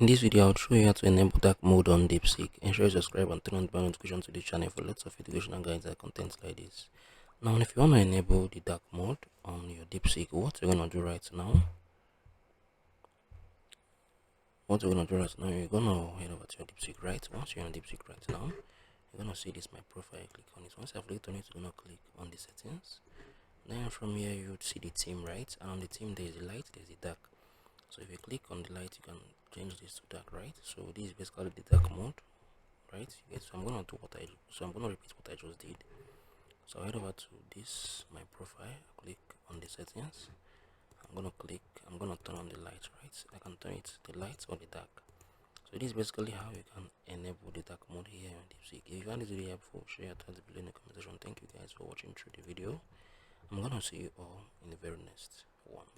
In this video, I'll show you how to enable dark mode on Deepseek. Ensure you subscribe and turn on the bell notification to this channel for lots of educational guides and content like this. Now, if you want to enable the dark mode on your Deepseek, what you're going to do right now, you're going to head over to your Deepseek, right? Once you're on Deepseek right now, you're going to see this my profile. Click on it. Once I've clicked on it, you're going to click on the settings. Then from here, you would see the theme, right? And on the theme, there's the light, there's the dark. So if you click on the light, you can change this to dark, right? So this is basically the dark mode, right? Yes, so I'm gonna repeat what I just did. So I head over to this my profile, click on the settings. I'm gonna turn on the light, right? I can turn it the light or the dark. So this is basically how you can enable the dark mode here on Deepseek. If you found this video helpful, share your thoughts below in the comment section. Thank you guys for watching through the video. I'm gonna see you all in the very next one.